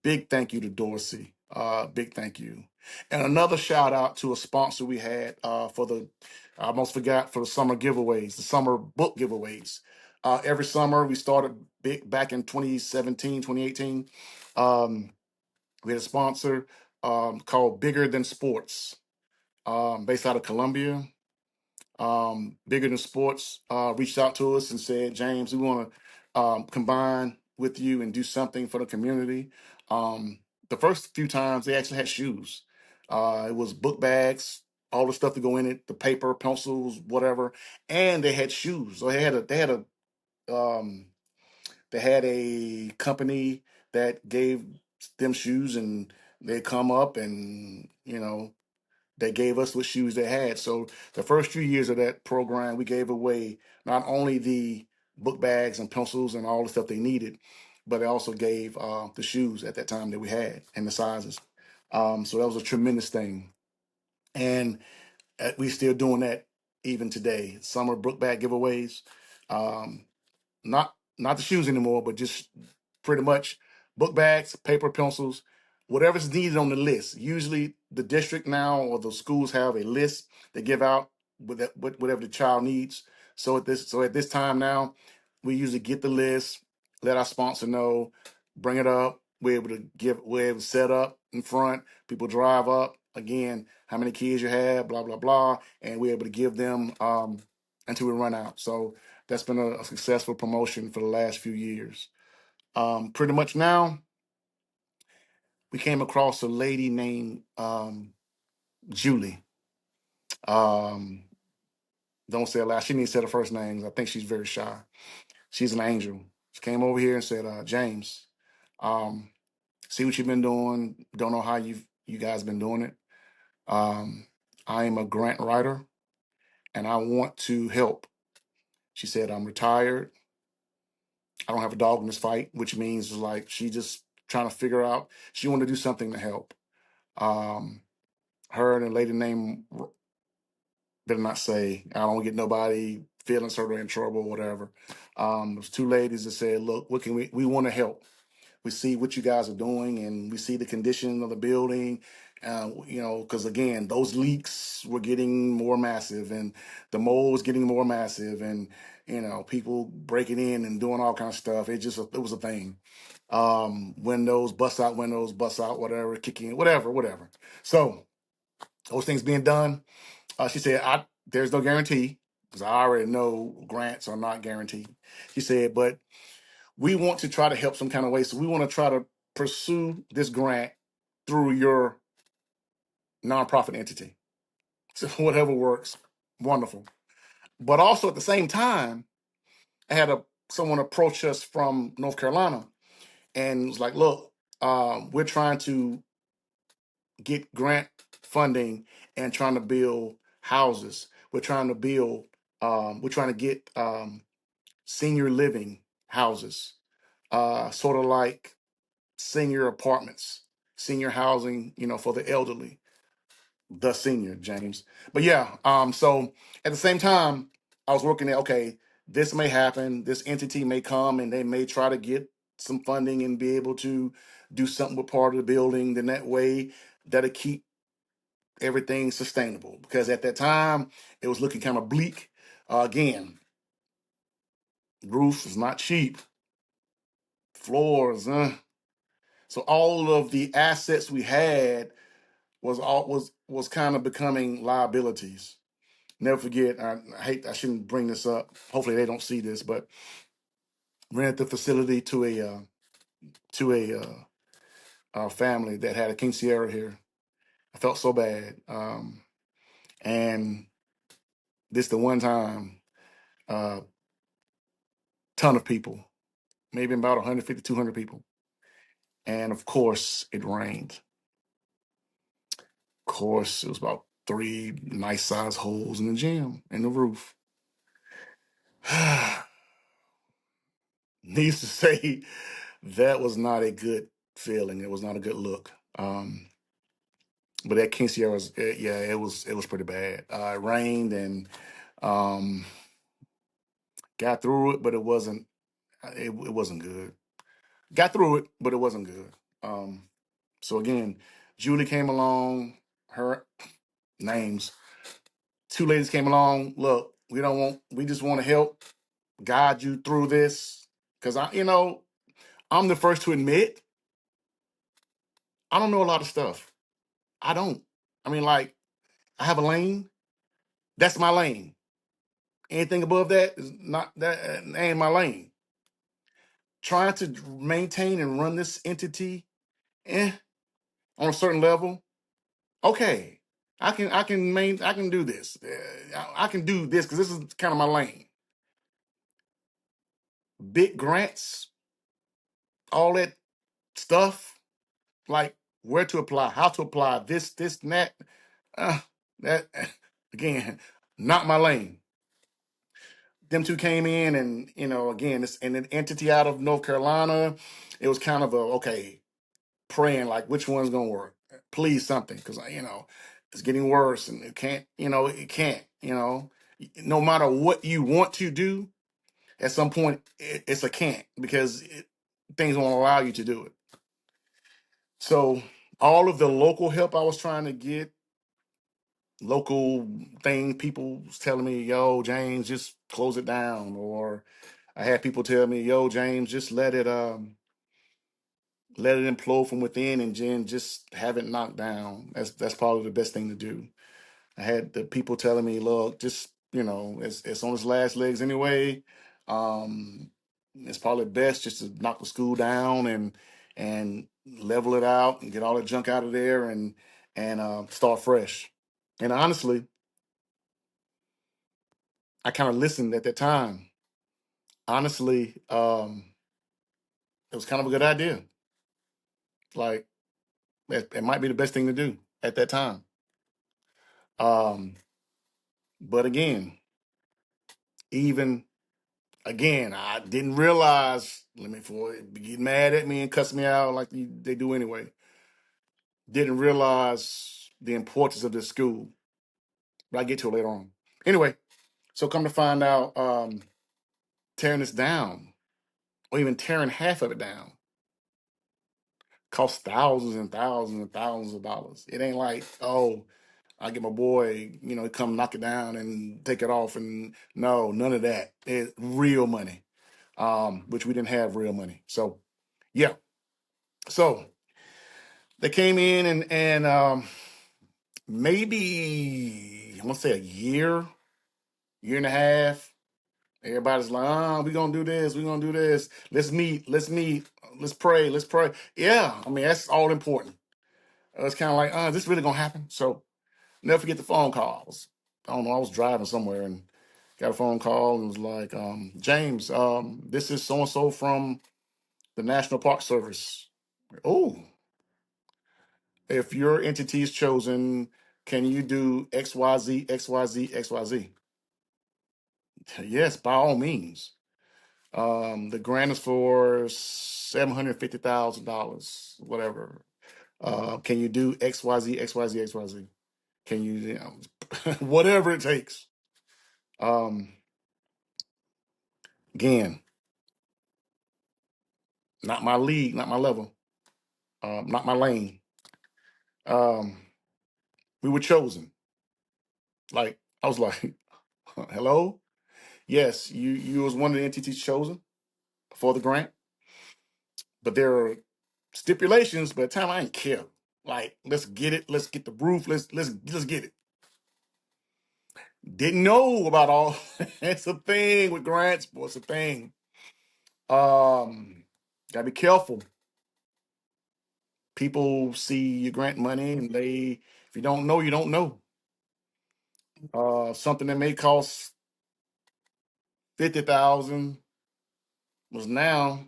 big thank you to Dorsey. Big thank you. And another shout out to a sponsor we had I almost forgot, for the summer giveaways, the summer book giveaways. Every summer we started big back in 2017, 2018. Um, we had a sponsor called Bigger Than Sports, based out of Columbia. Bigger Than Sports reached out to us and said, James, we want to combine with you and do something for the community. The first few times they actually had shoes. It was book bags, all the stuff to go in it, the paper, pencils, whatever, and they had shoes. So um, they had a company that gave them shoes, and they come up and they gave us what shoes they had. So the first few years of that program, we gave away not only the book bags and pencils and all the stuff they needed, but they also gave the shoes at that time that we had and the sizes. So that was a tremendous thing. And we still doing that even today. Summer book bag giveaways. Um, not the shoes anymore, but just pretty much book bags, paper, pencils, whatever's needed on the list. Usually, the district now or the schools have a list they give out with whatever the child needs. So at this time now, we usually get the list, let our sponsor know, bring it up. We're able to set up in front. People drive up again. How many kids you have? Blah blah blah, and we're able to give them until we run out. So that's been a successful promotion for the last few years. Pretty much now, we came across a lady named Julie. Um, don't say it loud. She didn't say the first names. I think she's very shy. She's an angel. She came over here and said, James, um, see what you've been doing. Don't know how you guys been doing it. Um, I am a grant writer and I want to help. She said, I'm retired. I don't have a dog in this fight, which means like she just trying to figure out she want to do something to help. Um, her and a lady named better not say I don't get nobody feelings hurt or in trouble or whatever. There's two ladies that said, "Look, what can we want to help. We see what you guys are doing, and we see the condition of the building. Because again, those leaks were getting more massive, and the mold was getting more massive, and people breaking in and doing all kinds of stuff. It was a thing. Windows, bust out, whatever, kicking, whatever. So those things being done, she said, there's no guarantee because I already know grants are not guaranteed. She said, but we want to try to help some kind of way. So we want to try to pursue this grant through your nonprofit entity. So whatever works, wonderful. But also at the same time, I had someone approach us from North Carolina and was like, look, we're trying to get grant funding and trying to build houses. We're trying to get senior living houses, sort of like senior apartments, senior housing, for the elderly, the senior, James. But yeah, so at the same time, I was working at, okay, this may happen, this entity may come and they may try to get some funding and be able to do something with part of the building. Then that way that'll keep everything sustainable. Because at that time, it was looking kind of bleak. Again, roof is not cheap, floors, so all of the assets we had was kind of becoming liabilities. Never forget. I shouldn't bring this up. Hopefully they don't see this, but rented the facility to a family that had a King Sierra here. I felt so bad, and This the one time, ton of people, maybe about 150, 200 people. And of course, it rained. Of course, it was about three nice sized holes in the gym in the roof. Needs to say that was not a good feeling. It was not a good look. But at King Sierra's, yeah, it was pretty bad. It rained and um, got through it, but it wasn't good. Got through it, but it wasn't good. So again, Julie came along. Her names. Two ladies came along. Look, we just want to help guide you through this. Cause I'm the first to admit I don't know a lot of stuff. I don't. I mean, like, I have a lane. That's my lane. Anything above that is not that ain't my lane. Trying to maintain and run this entity, eh, on a certain level. Okay, I can do this. I can do this because this is kind of my lane. Big grants, all that stuff, like where to apply, how to apply, this, and that. Uh, that again, not my lane. Them two came in, and again, it's an entity out of North Carolina. It was kind of okay, praying like which one's gonna work. Please something, because it's getting worse, and it can't. No matter what you want to do, at some point it's a can't because things won't allow you to do it. So all of the local help I was trying to get, local thing, people was telling me, "Yo, James, just close it down," or I had people tell me, "Yo, James, just let it implode from within, and then just have it knocked down. That's probably the best thing to do." I had the people telling me, "Look, just it's on its last legs anyway. Um, it's probably best just to knock the school down and level it out and get all the junk out of there and start fresh." And honestly, I kind of listened at that time. Honestly, it was kind of a good idea. Like it might be the best thing to do at that time. Um, but again, even again, I didn't realize. Let me for it get mad at me and cuss me out like they do anyway. Didn't realize the importance of this school, but I get to it later on. Anyway, so come to find out, tearing this down, or even tearing half of it down, costs thousands and thousands and thousands of dollars. It ain't like, oh, I get my boy, to come knock it down and take it off, and no, none of that. It's real money, which we didn't have real money. So yeah, so they came in and maybe I want to say a year and a half. Everybody's like, we're gonna do this, we're gonna do this. Let's meet, let's pray. Yeah, I mean that's all important. It's kind of like, is this really gonna happen? So never forget the phone calls. I don't know, I was driving somewhere and got a phone call and was like, James, this is so and so from the National Park Service. Oh, if your entity is chosen, can you do XYZ, XYZ, XYZ? Yes, by all means. The grant is for $750,000, whatever. Can you do XYZ, XYZ, XYZ? Can whatever it takes? Um, Again, not my league, not my level, not my lane. Um, we were chosen. Like I was like, hello, yes, you was one of the entities chosen for the grant, but there are stipulations. By the time I didn't care. Like, let's get it. Let's get the roof. Let's get it. Didn't know about all. It's a thing with grants, boy. It's a thing. Gotta be careful. People see your grant money, and if you don't know, you don't know. Something that may cost 50,000 was now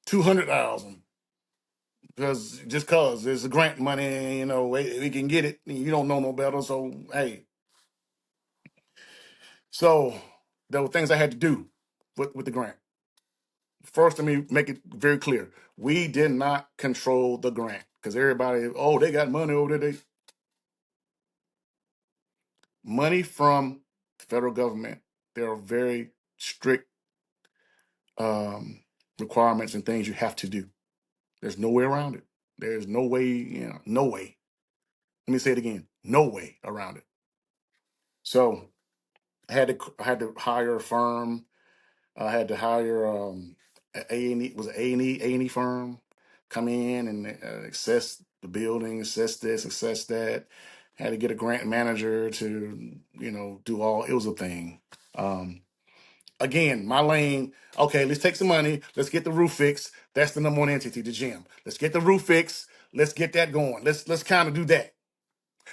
200,000 because it's a grant money, we can get it. You don't know no better, so hey. So there were things I had to do with the grant. First, let me make it very clear: we did not control the grant because everybody, oh, they got money over there. Money from the federal government. There are very strict um, requirements and things you have to do. There's no way around it. There's no way, no way. Let me say it again: no way around it. So I had to hire a firm. I had to hire A&E, was it A&E firm, come in and assess the building, assess this, assess that. Had to get a grant manager to, do all. It was a thing. Um, Again, my lane. Okay, let's take some money. Let's get the roof fixed. That's the number one entity, the gym. Let's get the roof fixed. Let's get that going. Let's kind of do that.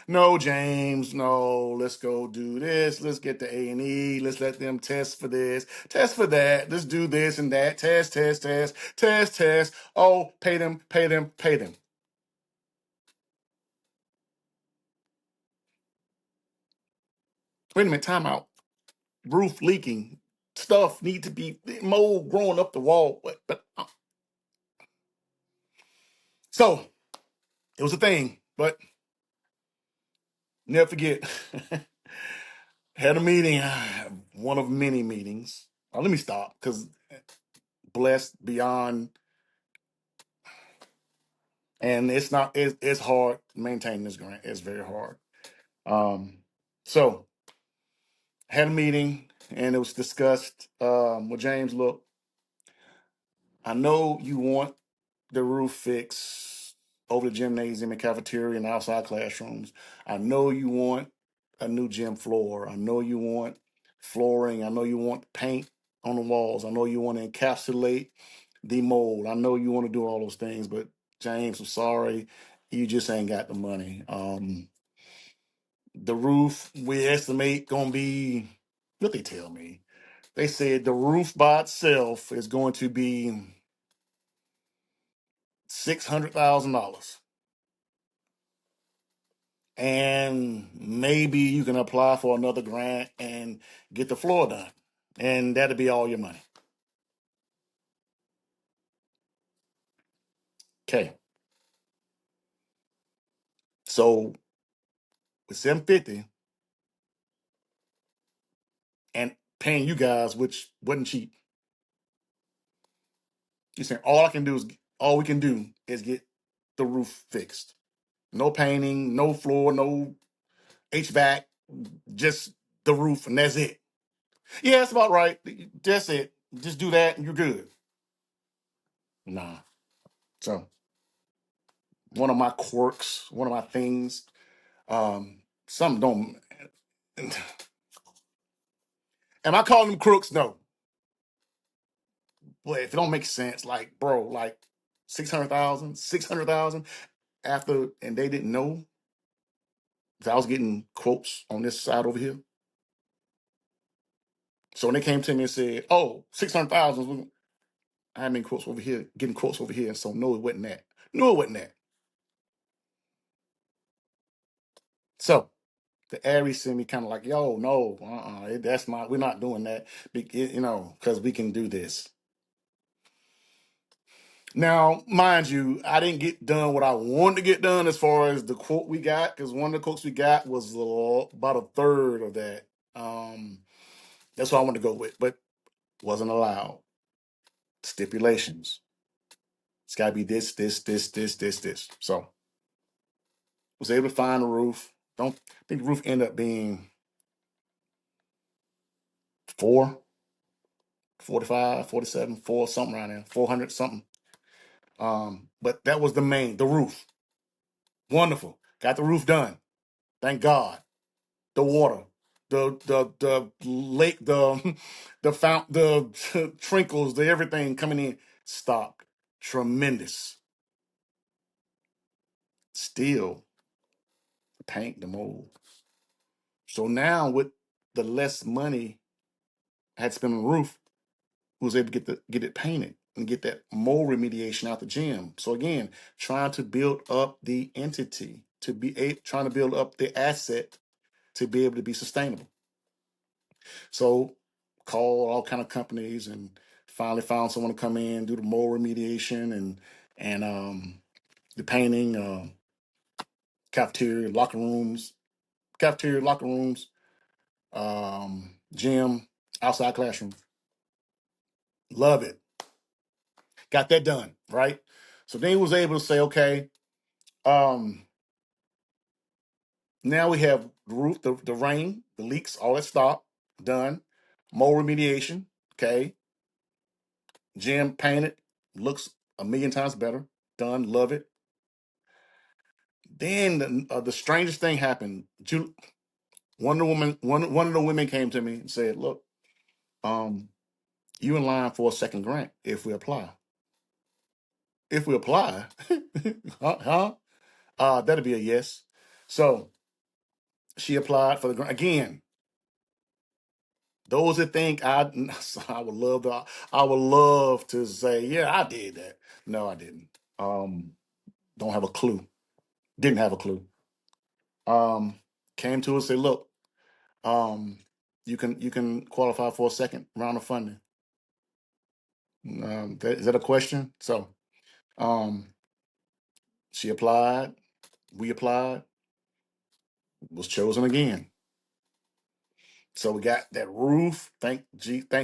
No, James, no, let's go do this. Let's get the A&E. Let's let them test for this, test for that. Let's do this and that. Test, test, test, test, test. Oh, pay them, pay them, pay them. Wait a minute, time out. Roof leaking. Stuff need to be mold growing up the wall. But so it was a thing, but never forget. Had a meeting, one of many meetings. Let me stop because blessed beyond. And it's hard maintaining this grant. It's very hard. So had a meeting and it was discussed with James. Look, I know you want the roof fixed over the gymnasium and cafeteria and outside classrooms. I know you want a new gym floor. I know you want flooring. I know you want paint on the walls. I know you want to encapsulate the mold. I know you want to do all those things, but James, I'm sorry, you just ain't got the money. The roof we estimate gonna be what they tell me. They said the roof by itself is going to be $600,000, and maybe you can apply for another grant and get the floor done, and that'll be all your money. Okay, so with 750 and paying you guys, which wasn't cheap, you're saying all we can do is get the roof fixed. No painting, no floor, no HVAC, just the roof, and that's it. Yeah, that's about right. That's it. Just do that, and you're good. Nah. So one of my quirks, one of my things, some don't. Am I calling them crooks? No. But if it don't make sense, like bro, like 600,000, 600,000 after, and they didn't know that I was getting quotes on this side over here. So when they came to me and said, "Oh, 600,000," I had been quotes over here, getting quotes over here. So no, it wasn't that. No, it wasn't that. So the Aries sent me kind of like, yo, no, that's not, we're not doing that, because we can do this. Now, mind you, I didn't get done what I wanted to get done as far as the quote we got, because one of the quotes we got was about a third of that. That's what I wanted to go with, but wasn't allowed. Stipulations. It's got to be this, this, this, this, this, this. So was able to find a roof. Don't think the roof ended up being 445, 47, 4, something around there, 400 something. But that was the roof. Wonderful. Got the roof done. Thank God. The water, the lake, the the fount, the trinkles, the everything coming in stopped. Tremendous. Still, the paint, the mold. So now with the less money I had to spend on the roof, we was able to get it painted and get that mold remediation out the gym. So again, trying to build up the entity trying to build up the asset to be able to be sustainable. So called all kind of companies and finally found someone to come in, do the mold remediation and the painting, cafeteria, locker rooms, gym, outside classroom. Love it. Got that done, right? So then he was able to say, okay, um, now we have the roof, the rain, the leaks, all that stopped, done. Mold remediation, okay. Gym painted, looks a million times better, done, love it. Then the strangest thing happened. One of the women came to me and said, "Look, um, you in line for a second grant if we apply. If we apply, huh? That'll be a yes." So she applied for the grant again. Those that think I would love to say, yeah, I did that. No, I didn't. Don't have a clue. Didn't have a clue. Um, Came to us, say, look, um, you can qualify for a second round of funding. Is that a question? So, um, she applied. We applied. Was chosen again. So we got that roof. Thank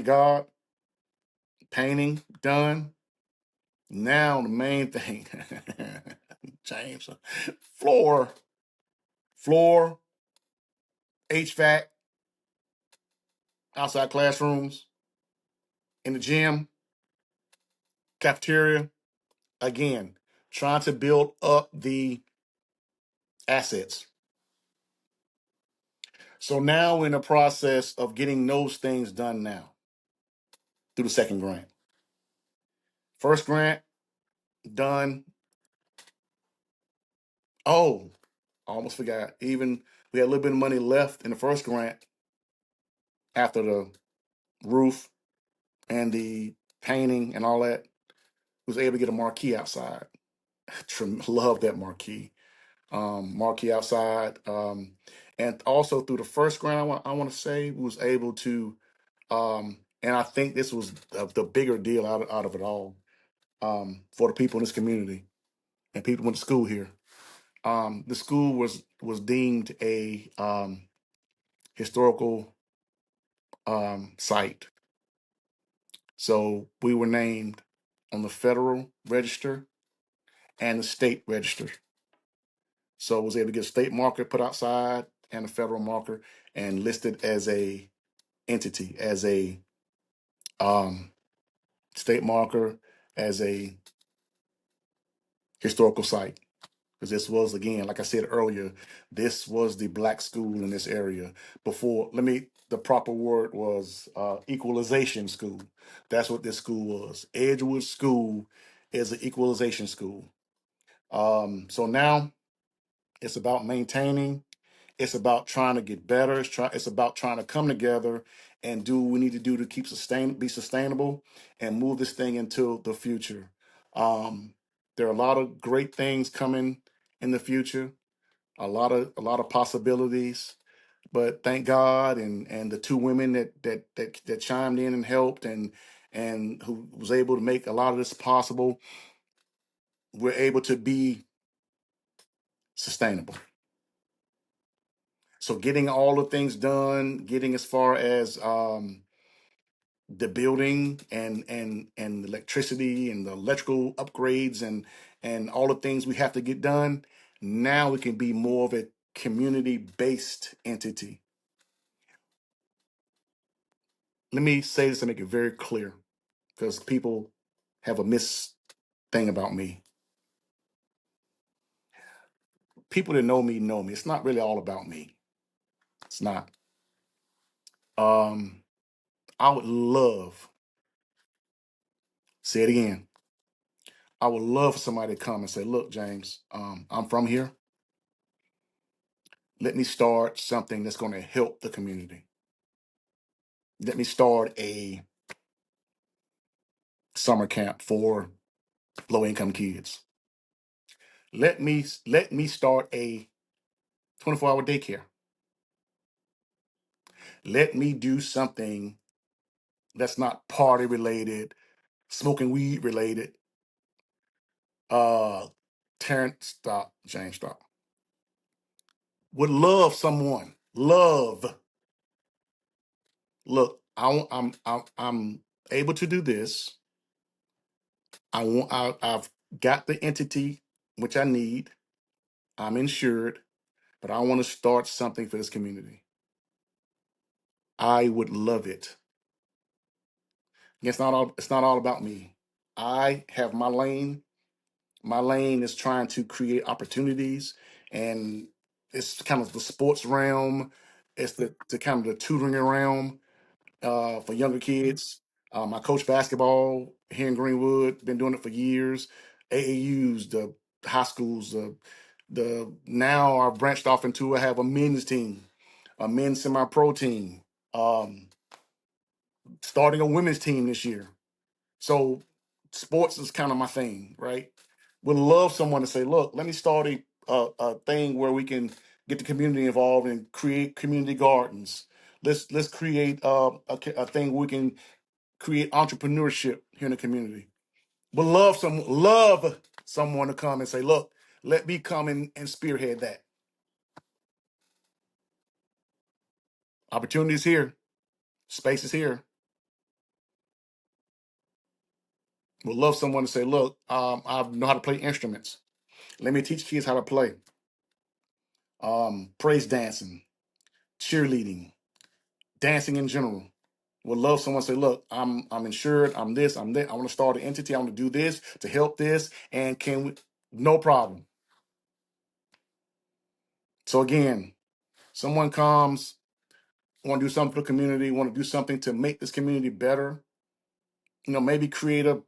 God. Painting done. Now the main thing, James, floor, floor, HVAC, outside classrooms, in the gym, cafeteria. Again, trying to build up the assets. So now we're in the process of getting those things done now through the second grant. First grant done. Oh, I almost forgot. Even we had a little bit of money left in the first grant after the roof and the painting and all that. Was able to get a marquee outside. Love that marquee. Marquee outside, and also through the first grant, I want to say we was able to, and I think this was the bigger deal out of it all, for the people in this community and people who went to school here. The school was deemed a historical site, so we were named on the federal register and the state register. So I was able to get a state marker put outside and a federal marker and listed as a entity, as a um, state marker, as a historical site. Because this was, again, like I said earlier, this was the black school in this area. The proper word was equalization school. That's what this school was. Edgewood School is an equalization school. So now it's about maintaining. It's about trying to get better. It's about trying to come together and do what we need to do to be sustainable and move this thing into the future. Um, there are a lot of great things coming in the future. A lot of possibilities. But thank God and the two women that chimed in and helped and who was able to make a lot of this possible. We're able to be sustainable. So getting all the things done, getting as far as the building and the electricity and the electrical upgrades and all the things we have to get done. Now we can be more of a community based entity. Let me say this to make it very clear because people have a mis thing about me. People that know me know me. It's not really all about me. It's not. Um, I would love, say it again. I would love for somebody to come and say, look, James, I'm from here. Let me start something that's going to help the community. Let me start a summer camp for low-income kids. Let me start a 24-hour daycare. Let me do something that's not party related, smoking weed related. Uh, Terrence, stop. James, stop. Would love someone. Love. Look, I'm able to do this. I've got the entity which I need. I'm insured, but I want to start something for this community. I would love it. It's not all about me. I have my lane. My lane is trying to create opportunities, and it's kind of the sports realm. It's the kind of the tutoring realm for younger kids. I coach basketball here in Greenwood. Been doing it for years. AAUs, the high schools, the now I've branched off into. I have a men's team, a men's semi-pro team. Um, Starting a women's team this year. So sports is kind of my thing, right? Would love someone to say, look, let me start a thing where we can get the community involved and create community gardens. Let's create a thing where we can create entrepreneurship here in the community. Would love someone to come and say, look, let me come in and spearhead that. Opportunities here, space is here. Would love someone to say, look, I know how to play instruments. Let me teach kids how to play. Praise dancing, cheerleading, dancing in general. Would love someone to say, look, I'm insured, I'm this, I'm that. I want to start an entity, I want to do this to help this, and can we no problem. So again, someone comes, want to do something for the community, want to do something to make this community better. Maybe create a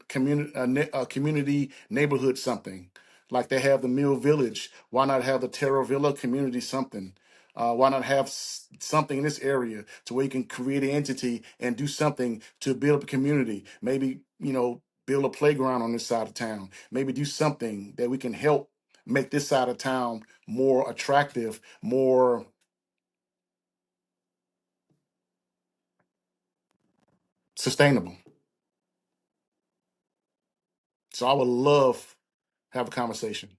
community neighborhood something like they have the Mill Village. Why not have the Terra Villa community something? Why not have something in this area to where you can create an entity and do something to build up a community? Maybe build a playground on this side of town. Maybe do something that we can help make this side of town more attractive, more sustainable. So I would love have a conversation.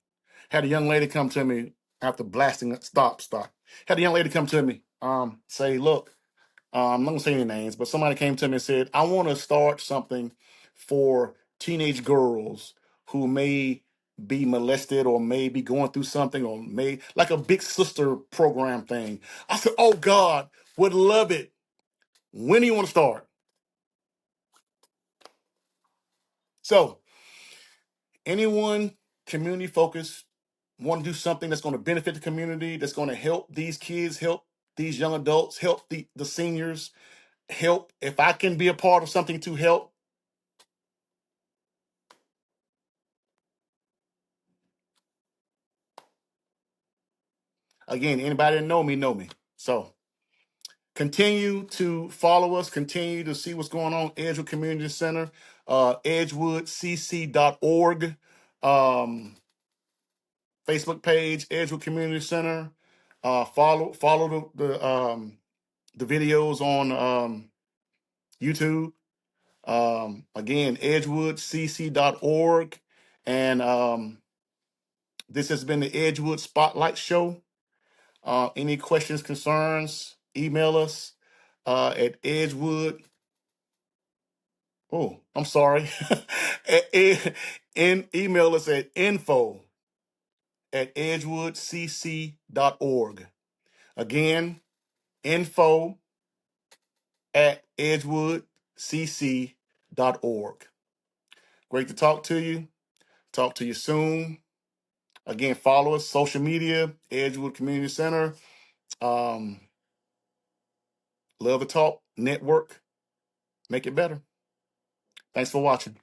Had a young lady come to me after blasting it. Stop. Had a young lady come to me, say, look, I'm not gonna say any names, but somebody came to me and said, I want to start something for teenage girls who may be molested or may be going through something or may like a big sister program thing. I said, oh God, would love it. When do you want to start? So anyone community focused want to do something that's going to benefit the community, that's going to help these kids, help these young adults, help the seniors, help if I can be a part of something to help. Again, anybody that know me. So continue to follow us, continue to see what's going on. Edgewood Community Center, edgewoodcc.org, Facebook page, Edgewood Community Center. Follow the videos on YouTube. Again, edgewoodcc.org. And this has been the Edgewood Spotlight Show. Any questions, concerns, email us at Edgewood. Oh, I'm sorry. Email us at info@edgewoodcc.org. Again, info@edgewoodcc.org. Great to talk to you. Talk to you soon. Again, follow us, social media, Edgewood Community Center. Um, Love to talk, network, make it better. Thanks for watching.